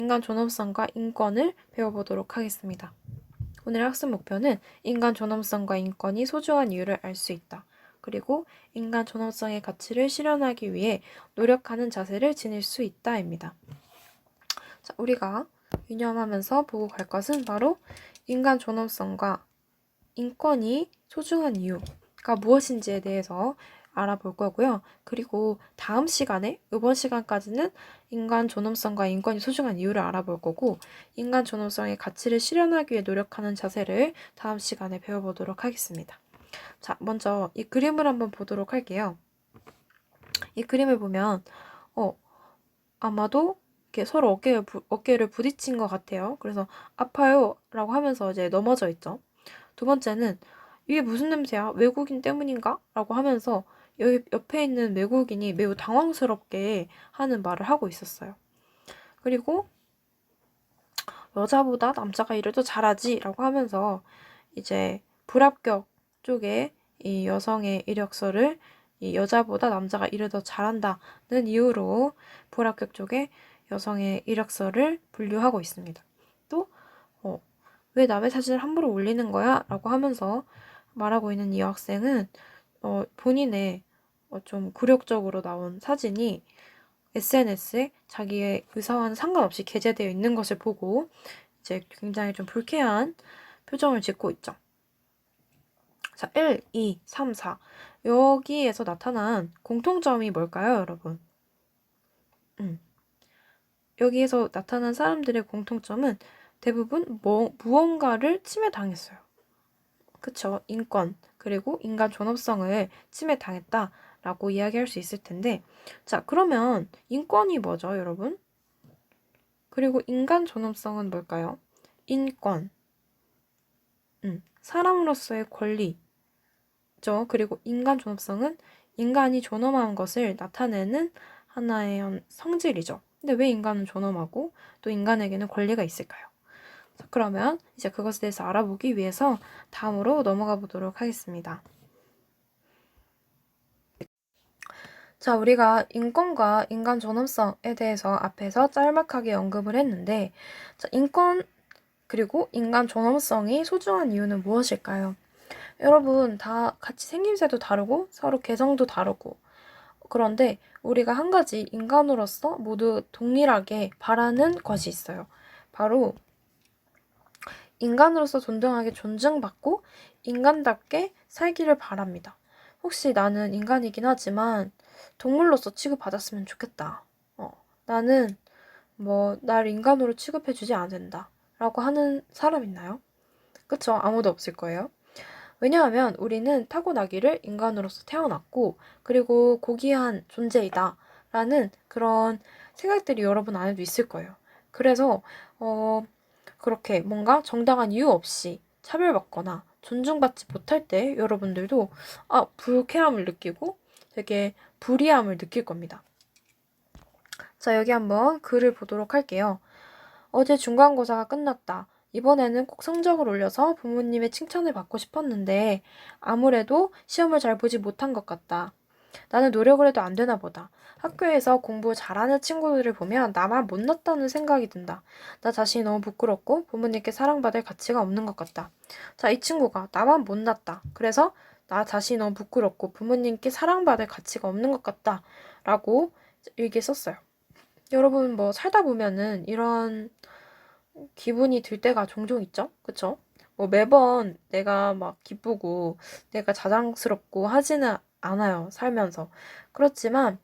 인간 존엄성과 인권을 배워보도록 하겠습니다. 오늘 학습 목표는 인간 존엄성과 인권이 소중한 이유를 알 수 있다. 그리고 인간 존엄성의 가치를 실현하기 위해 노력하는 자세를 지닐 수 있다입니다. 자, 우리가 유념하면서 보고 갈 것은 바로 인간 존엄성과 인권이 소중한 이유가 무엇인지에 대해서 알아볼 거고요. 그리고 다음 시간에, 이번 시간까지는 인간 존엄성과 인권이 소중한 이유를 알아볼 거고, 인간 존엄성의 가치를 실현하기 위해 노력하는 자세를 다음 시간에 배워보도록 하겠습니다. 자, 먼저 이 그림을 한번 보도록 할게요. 이 그림을 보면 아마도 이렇게 서로 어깨를 부딪힌 것 같아요. 그래서 아파요 라고 하면서 이제 넘어져 있죠. 두 번째는 이게 무슨 냄새야? 외국인 때문인가? 라고 하면서 여기 옆에 있는 외국인이 매우 당황스럽게 하는 말을 하고 있었어요. 그리고 여자보다 남자가 일을 더 잘하지 라고 하면서 이제 불합격 쪽에 이 여성의 이력서를 이 여자보다 남자가 일을 더 잘한다는 이유로 불합격 쪽에 여성의 이력서를 분류하고 있습니다. 또 왜 남의 사진을 함부로 올리는 거야? 라고 하면서 말하고 있는 이 여학생은 본인의 좀 굴욕적으로 나온 사진이 SNS에 자기의 의사와는 상관없이 게재되어 있는 것을 보고 이제 굉장히 좀 불쾌한 표정을 짓고 있죠. 자, 1, 2, 3, 4. 여기에서 나타난 공통점이 뭘까요, 여러분? 여기에서 나타난 사람들의 공통점은 대부분 무언가를 침해당했어요. 그쵸? 인권, 그리고 인간 존엄성을 침해당했다라고 이야기할 수 있을 텐데, 자, 그러면 인권이 뭐죠, 여러분? 그리고 인간 존엄성은 뭘까요? 인권, 사람으로서의 권리죠. 그리고 인간 존엄성은 인간이 존엄한 것을 나타내는 하나의 성질이죠. 근데 왜 인간은 존엄하고 또 인간에게는 권리가 있을까요? 자, 그러면 이제 그것에 대해서 알아보기 위해서 다음으로 넘어가 보도록 하겠습니다. 자, 우리가 인권과 인간 존엄성에 대해서 앞에서 짤막하게 언급을 했는데, 자, 인권 그리고 인간 존엄성이 소중한 이유는 무엇일까요? 여러분, 다 같이 생김새도 다르고 서로 개성도 다르고, 그런데 우리가 한 가지 인간으로서 모두 동일하게 바라는 것이 있어요. 바로 인간으로서 동등하게 존중받고 인간답게 살기를 바랍니다. 혹시 나는 인간이긴 하지만 동물로서 취급받았으면 좋겠다. 나는 날 인간으로 취급해주지 않는다. 라고 하는 사람 있나요? 그쵸? 아무도 없을 거예요. 왜냐하면 우리는 타고나기를 인간으로서 태어났고, 그리고 고귀한 존재이다. 라는 그런 생각들이 여러분 안에도 있을 거예요. 그래서, 그렇게 뭔가 정당한 이유 없이 차별받거나 존중받지 못할 때 여러분들도 불쾌함을 느끼고 되게 불이함을 느낄 겁니다. 자, 여기 한번 글을 보도록 할게요. 어제 중간고사가 끝났다. 이번에는 꼭 성적을 올려서 부모님의 칭찬을 받고 싶었는데 아무래도 시험을 잘 보지 못한 것 같다. 나는 노력을 해도 안 되나 보다. 학교에서 공부 잘하는 친구들을 보면 나만 못났다는 생각이 든다. 나 자신이 너무 부끄럽고 부모님께 사랑받을 가치가 없는 것 같다. 자, 이 친구가 나만 못났다. 그래서 나 자신이 너무 부끄럽고 부모님께 사랑받을 가치가 없는 것 같다. 라고 일기에 썼어요. 여러분 살다 보면은 이런 기분이 들 때가 종종 있죠? 그쵸? 매번 내가 막 기쁘고 내가 자랑스럽고 하지는 않아요. 살면서. 그렇지만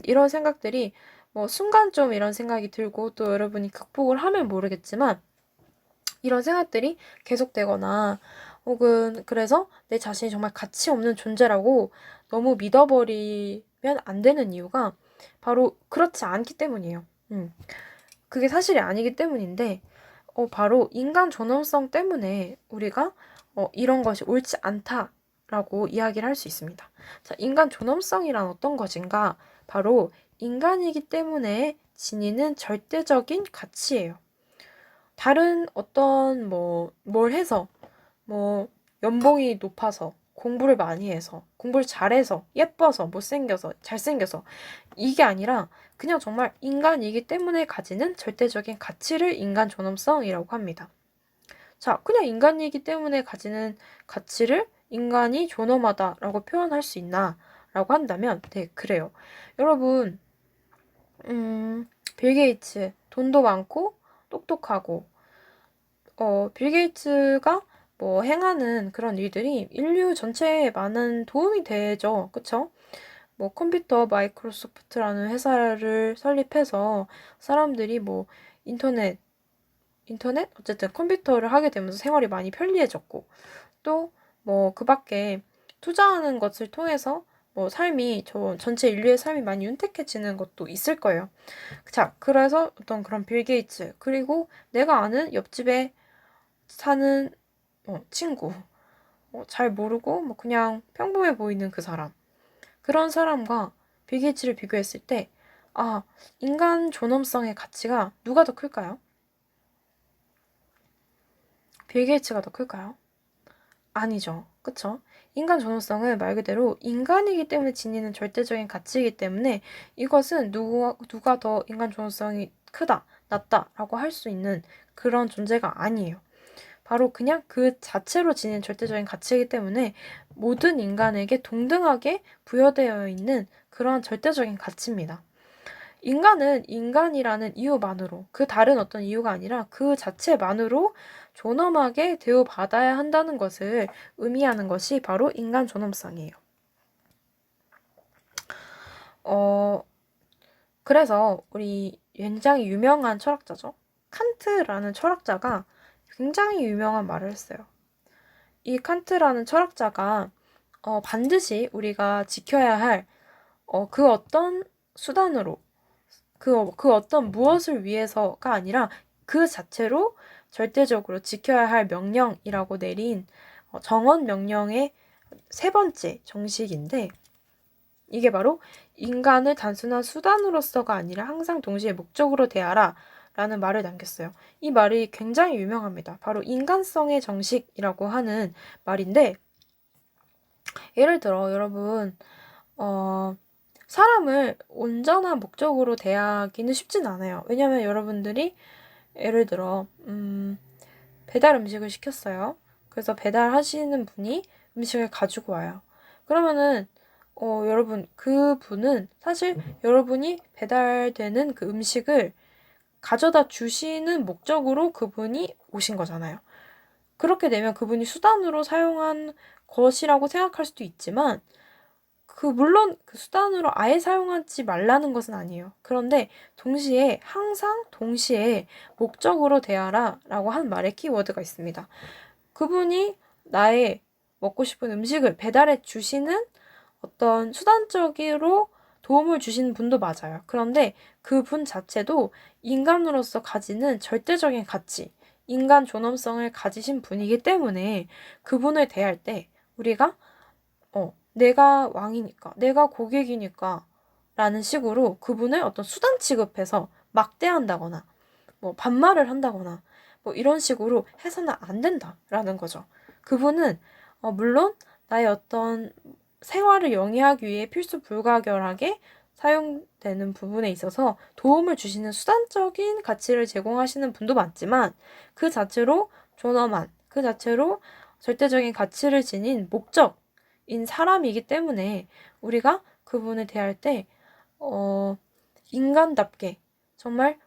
이런 생각들이 순간 좀 이런 생각이 들고 또 여러분이 극복을 하면 모르겠지만 이런 생각들이 계속되거나 혹은 그래서 내 자신이 정말 가치 없는 존재라고 너무 믿어버리면 안 되는 이유가 바로 그렇지 않기 때문이에요. 그게 사실이 아니기 때문인데 바로 인간 존엄성 때문에 우리가 이런 것이 옳지 않다라고 이야기를 할 수 있습니다. 자, 인간 존엄성이란 어떤 것인가? 바로 인간이기 때문에 지니는 절대적인 가치예요. 다른 어떤 뭘 해서 연봉이 높아서 공부를 많이 해서, 공부를 잘해서, 예뻐서, 못생겨서, 잘생겨서 이게 아니라 그냥 정말 인간이기 때문에 가지는 절대적인 가치를 인간 존엄성이라고 합니다. 자, 그냥 인간이기 때문에 가지는 가치를 인간이 존엄하다라고 표현할 수 있나? 라고 한다면, 네, 그래요. 여러분, 빌 게이츠, 돈도 많고, 똑똑하고, 빌 게이츠가 뭐 행하는 그런 일들이 인류 전체에 많은 도움이 되죠. 그쵸? 뭐 컴퓨터 마이크로소프트라는 회사를 설립해서 사람들이 뭐 인터넷 어쨌든 컴퓨터를 하게 되면서 생활이 많이 편리해졌고 또 뭐 그 밖에 투자하는 것을 통해서 뭐 삶이 전체 인류의 삶이 많이 윤택해지는 것도 있을 거예요. 자, 그래서 어떤 그런 빌 게이츠 그리고 내가 아는 옆집에 사는 친구 잘 모르고 뭐 그냥 평범해 보이는 그 사람 그런 사람과 빌 게이츠를 비교했을 때 아, 인간 존엄성의 가치가 누가 더 클까요? 빌 게이츠가 더 클까요? 아니죠. 그쵸? 인간 존엄성은 말 그대로 인간이기 때문에 지니는 절대적인 가치이기 때문에 이것은 누가 더 인간 존엄성이 크다, 낮다라고 할 수 있는 그런 존재가 아니에요. 바로 그냥 그 자체로 지닌 절대적인 가치이기 때문에 모든 인간에게 동등하게 부여되어 있는 그런 절대적인 가치입니다. 인간은 인간이라는 이유만으로, 그 다른 어떤 이유가 아니라 그 자체만으로 존엄하게 대우받아야 한다는 것을 의미하는 것이 바로 인간 존엄성이에요. 어, 그래서 우리 굉장히 유명한 철학자죠. 칸트라는 철학자가 굉장히 유명한 말을 했어요. 이 칸트라는 철학자가 반드시 우리가 지켜야 할 그 어떤 수단으로 그 어떤 무엇을 위해서가 아니라 그 자체로 절대적으로 지켜야 할 명령이라고 내린 정언 명령의 세 번째 정식인데 이게 바로 인간을 단순한 수단으로서가 아니라 항상 동시에 목적으로 대하라 라는 말을 남겼어요. 이 말이 굉장히 유명합니다. 바로 인간성의 정식이라고 하는 말인데 예를 들어 여러분 사람을 온전한 목적으로 대하기는 쉽진 않아요. 왜냐면 여러분들이 예를 들어 배달 음식을 시켰어요. 그래서 배달하시는 분이 음식을 가지고 와요. 그러면은 여러분 그 분은 사실 여러분이 배달되는 그 음식을 가져다 주시는 목적으로 그분이 오신 거잖아요. 그렇게 되면 그분이 수단으로 사용한 것이라고 생각할 수도 있지만 물론 그 수단으로 아예 사용하지 말라는 것은 아니에요. 그런데 동시에 항상 동시에 목적으로 대하라 라고 한 말에 키워드가 있습니다. 그분이 나의 먹고 싶은 음식을 배달해 주시는 어떤 수단적으로 도움을 주시는 분도 맞아요. 그런데 그분 자체도 인간으로서 가지는 절대적인 가치, 인간 존엄성을 가지신 분이기 때문에 그분을 대할 때 우리가 내가 왕이니까, 내가 고객이니까 라는 식으로 그분을 어떤 수단 취급해서 막대한다거나 뭐 반말을 한다거나 뭐 이런 식으로 해서는 안 된다라는 거죠. 그분은 물론 나의 어떤 생활을 영위하기 위해 필수 불가결하게 사용되는 부분에 있어서 도움을 주시는 수단적인 가치를 제공하시는 분도 많지만 그 자체로 존엄한, 그 자체로 절대적인 가치를 지닌 목적인 사람이기 때문에 우리가 그분을 대할 때 인간답게 정말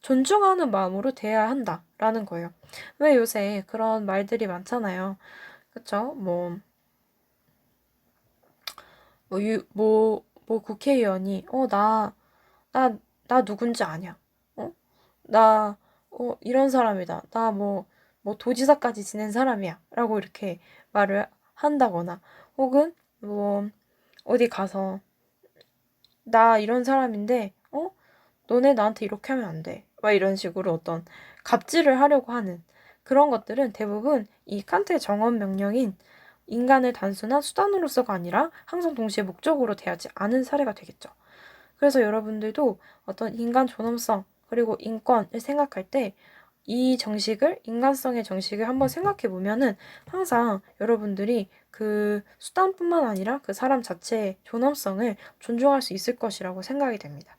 존중하는 마음으로 대해야 한다라는 거예요. 왜 요새 그런 말들이 많잖아요. 그쵸? 뭐 국회의원이, 나 누군지 아냐? 어? 나, 이런 사람이다. 뭐 도지사까지 지낸 사람이야. 라고 이렇게 말을 한다거나, 혹은, 뭐, 어디 가서, 나 이런 사람인데, 너네 나한테 이렇게 하면 안 돼. 막 이런 식으로 어떤 갑질을 하려고 하는 그런 것들은 대부분 이 칸트의 정언 명령인 인간을 단순한 수단으로서가 아니라 항상 동시에 목적으로 대하지 않은 사례가 되겠죠. 그래서 여러분들도 어떤 인간 존엄성 그리고 인권을 생각할 때 이 정식을, 인간성의 정식을 한번 생각해 보면은 항상 여러분들이 그 수단뿐만 아니라 그 사람 자체의 존엄성을 존중할 수 있을 것이라고 생각이 됩니다.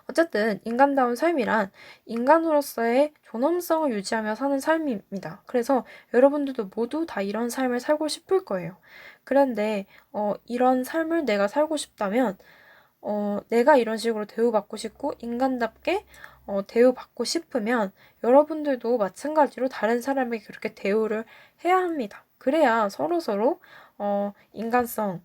어쨌든 인간다운 삶이란 인간으로서의 존엄성을 유지하며 사는 삶입니다. 그래서 여러분들도 모두 다 이런 삶을 살고 싶을 거예요. 그런데 이런 삶을 내가 살고 싶다면 내가 이런 식으로 대우받고 싶고 인간답게 대우받고 싶으면 여러분들도 마찬가지로 다른 사람에게 그렇게 대우를 해야 합니다. 그래야 서로서로 인간성,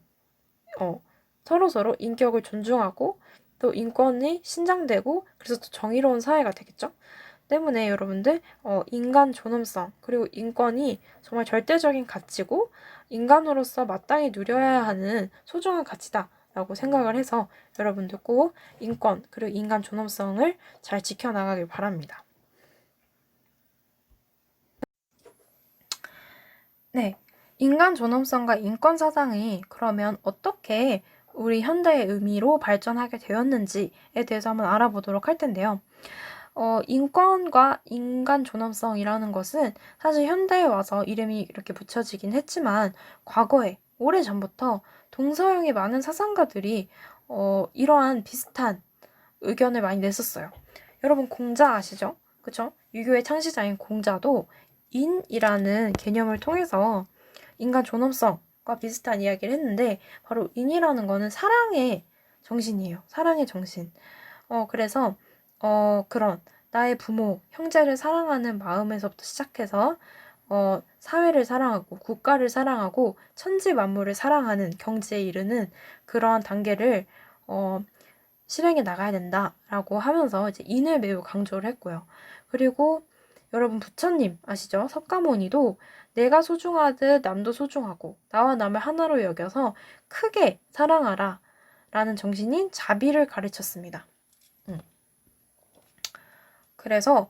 서로서로 인격을 존중하고 또 인권이 신장되고 그래서 또 정의로운 사회가 되겠죠. 때문에 여러분들 인간 존엄성 그리고 인권이 정말 절대적인 가치고 인간으로서 마땅히 누려야 하는 소중한 가치다라고 생각을 해서 여러분들 꼭 인권 그리고 인간 존엄성을 잘 지켜나가길 바랍니다. 네, 인간 존엄성과 인권 사상이 그러면 어떻게 우리 현대의 의미로 발전하게 되었는지에 대해서 한번 알아보도록 할 텐데요. 인권과 인간 존엄성이라는 것은 사실 현대에 와서 이름이 이렇게 붙여지긴 했지만 과거에 오래전부터 동서양의 많은 사상가들이 이러한 비슷한 의견을 많이 냈었어요. 여러분 공자 아시죠? 그쵸? 유교의 창시자인 공자도 인이라는 개념을 통해서 인간 존엄성과 비슷한 이야기를 했는데 바로 인이라는 거는 사랑의 정신이에요. 사랑의 정신. 그래서 그런 나의 부모, 형제를 사랑하는 마음에서부터 시작해서 사회를 사랑하고 국가를 사랑하고 천지 만물을 사랑하는 경지에 이르는 그러한 단계를 실행해 나가야 된다라고 하면서 이제 인을 매우 강조를 했고요. 그리고 여러분 부처님 아시죠? 석가모니도 내가 소중하듯 남도 소중하고 나와 남을 하나로 여겨서 크게 사랑하라 라는 정신인 자비를 가르쳤습니다. 그래서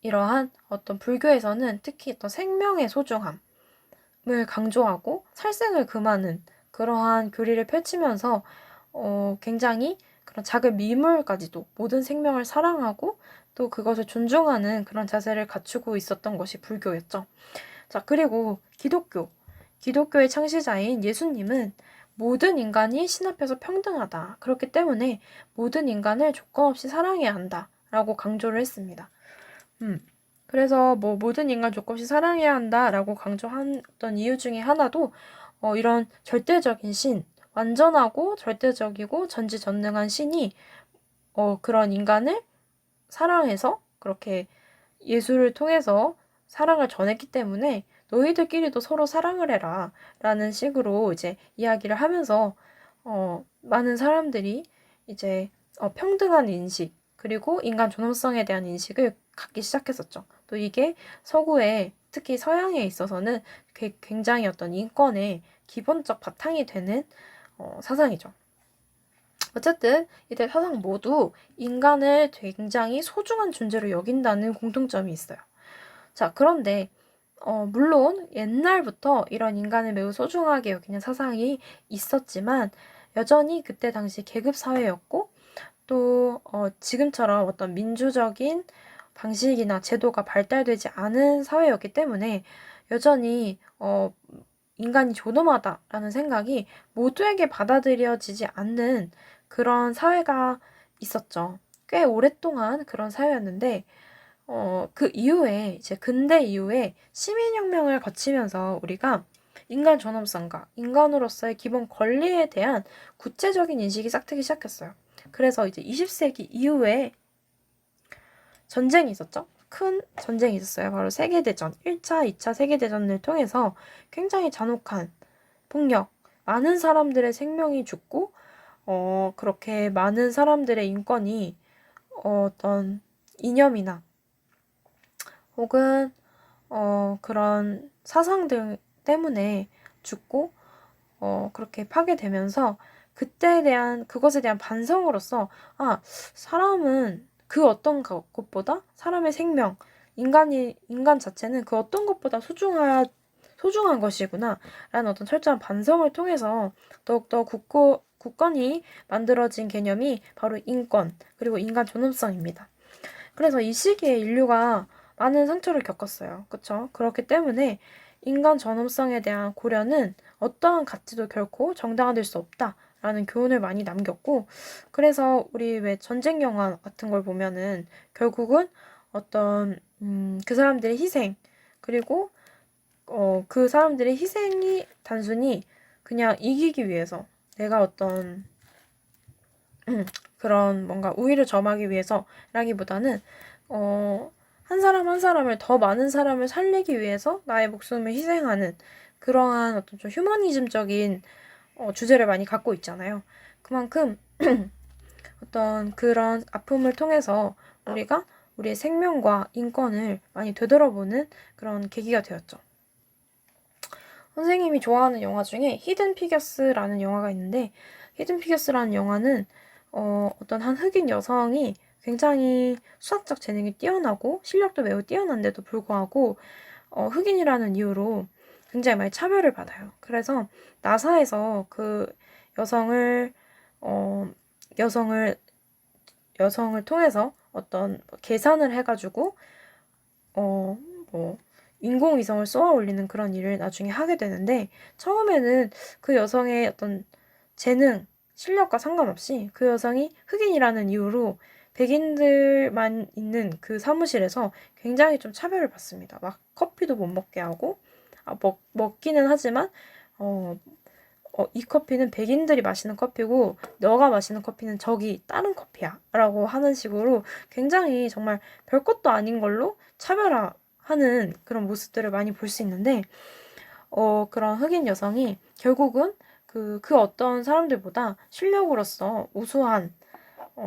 이러한 어떤 불교에서는 특히 어떤 생명의 소중함을 강조하고 살생을 금하는 그러한 교리를 펼치면서 굉장히 그런 작은 미물까지도 모든 생명을 사랑하고 또 그것을 존중하는 그런 자세를 갖추고 있었던 것이 불교였죠. 자, 그리고 기독교의 창시자인 예수님은 모든 인간이 신 앞에서 평등하다. 그렇기 때문에 모든 인간을 조건 없이 사랑해야 한다. 라고 강조를 했습니다. 그래서 뭐 모든 인간 조건 없이 사랑해야 한다. 라고 강조했던 이유 중에 하나도 이런 절대적인 신, 완전하고 절대적이고 전지전능한 신이 그런 인간을 사랑해서 그렇게 예수를 통해서 사랑을 전했기 때문에 너희들끼리도 서로 사랑을 해라 라는 식으로 이제 이야기를 하면서 많은 사람들이 이제 평등한 인식 그리고 인간 존엄성에 대한 인식을 갖기 시작했었죠. 또 이게 서구에 특히 서양에 있어서는 굉장히 어떤 인권의 기본적 바탕이 되는 사상이죠. 어쨌든 이들 사상 모두 인간을 굉장히 소중한 존재로 여긴다는 공통점이 있어요. 자, 그런데 물론 옛날부터 이런 인간을 매우 소중하게 여기는 사상이 있었지만 여전히 그때 당시 계급 사회였고 또 지금처럼 어떤 민주적인 방식이나 제도가 발달되지 않은 사회였기 때문에 여전히 인간이 존엄하다라는 생각이 모두에게 받아들여지지 않는 그런 사회가 있었죠. 꽤 오랫동안 그런 사회였는데 그 이후에 이제 근대 이후에 시민혁명을 거치면서 우리가 인간 존엄성과 인간으로서의 기본 권리에 대한 구체적인 인식이 싹트기 시작했어요. 그래서 이제 20세기 이후에 전쟁이 있었죠. 큰 전쟁이 있었어요. 바로 세계대전, 1차, 2차 세계대전을 통해서 굉장히 잔혹한 폭력, 많은 사람들의 생명이 죽고 그렇게 많은 사람들의 인권이 어떤 이념이나 혹은 그런 사상들 때문에 죽고 그렇게 파괴되면서 그것에 대한 반성으로서 사람은 그 어떤 것보다 사람의 생명, 인간 자체는 그 어떤 것보다 소중한 것이구나 라는 어떤 철저한 반성을 통해서 더욱더 굳건히 만들어진 개념이 바로 인권 그리고 인간 존엄성입니다. 그래서 이 시기에 인류가 많은 상처를 겪었어요. 그쵸? 그렇기 때문에 인간 존엄성에 대한 고려는 어떠한 가치도 결코 정당화될 수 없다라는 교훈을 많이 남겼고, 그래서 우리 왜 전쟁 영화 같은 걸 보면은 결국은 어떤 그 사람들의 희생, 그리고 그 사람들의 희생이 단순히 그냥 이기기 위해서, 내가 어떤 그런 뭔가 우위를 점하기 위해서라기보다는 한 사람 한 사람을, 더 많은 사람을 살리기 위해서 나의 목숨을 희생하는 그러한 어떤 좀 휴머니즘적인 주제를 많이 갖고 있잖아요. 그만큼 어떤 그런 아픔을 통해서 우리가 우리의 생명과 인권을 많이 되돌아보는 그런 계기가 되었죠. 선생님이 좋아하는 영화 중에 히든 피겨스라는 영화가 있는데, 히든 피겨스라는 영화는 어떤 한 흑인 여성이 굉장히 수학적 재능이 뛰어나고 실력도 매우 뛰어난데도 불구하고 흑인이라는 이유로 굉장히 많이 차별을 받아요. 그래서 나사에서 그 여성을 어, 여성을 여성을 통해서 어떤 계산을 해가지고 뭐 인공위성을 쏘아 올리는 그런 일을 나중에 하게 되는데, 처음에는 그 여성의 어떤 재능, 실력과 상관없이 그 여성이 흑인이라는 이유로 백인들만 있는 그 사무실에서 굉장히 좀 차별을 받습니다. 막 커피도 못 먹게 하고, 먹기는 하지만, 이 커피는 백인들이 마시는 커피고, 너가 마시는 커피는 저기 다른 커피야. 라고 하는 식으로 굉장히 정말 별것도 아닌 걸로 차별화하는 그런 모습들을 많이 볼 수 있는데, 그런 흑인 여성이 결국은 그 어떤 사람들보다 실력으로서 우수한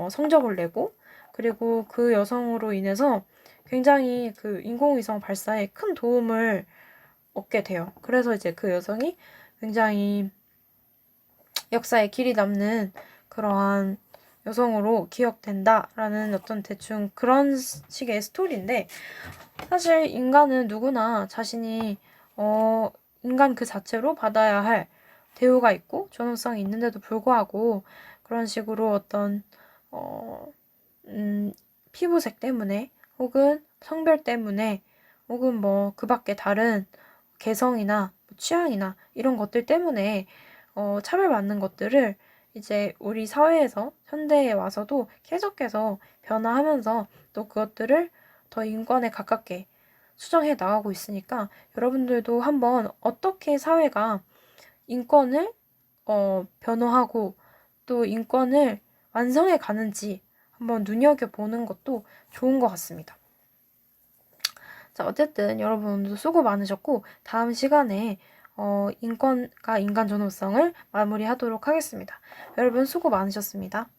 성적을 내고, 그리고 그 여성으로 인해서 굉장히 그 인공위성 발사에 큰 도움을 얻게 돼요. 그래서 이제 그 여성이 굉장히 역사에 길이 남는 그러한 여성으로 기억된다라는 어떤 대충 그런 식의 스토리인데, 사실 인간은 누구나 자신이 인간 그 자체로 받아야 할 대우가 있고 존엄성이 있는데도 불구하고 그런 식으로 어떤 어, 피부색 때문에, 혹은 성별 때문에, 혹은 뭐 그 밖에 다른 개성이나 뭐 취향이나 이런 것들 때문에 차별받는 것들을 이제 우리 사회에서 현대에 와서도 계속해서 변화하면서 또 그것들을 더 인권에 가깝게 수정해 나가고 있으니까, 여러분들도 한번 어떻게 사회가 인권을 변호하고 또 인권을 완성해 가는지 한번 눈여겨보는 것도 좋은 것 같습니다. 자, 어쨌든 여러분 오늘도 수고 많으셨고, 다음 시간에 인권과 인간 존엄성을 마무리하도록 하겠습니다. 여러분 수고 많으셨습니다.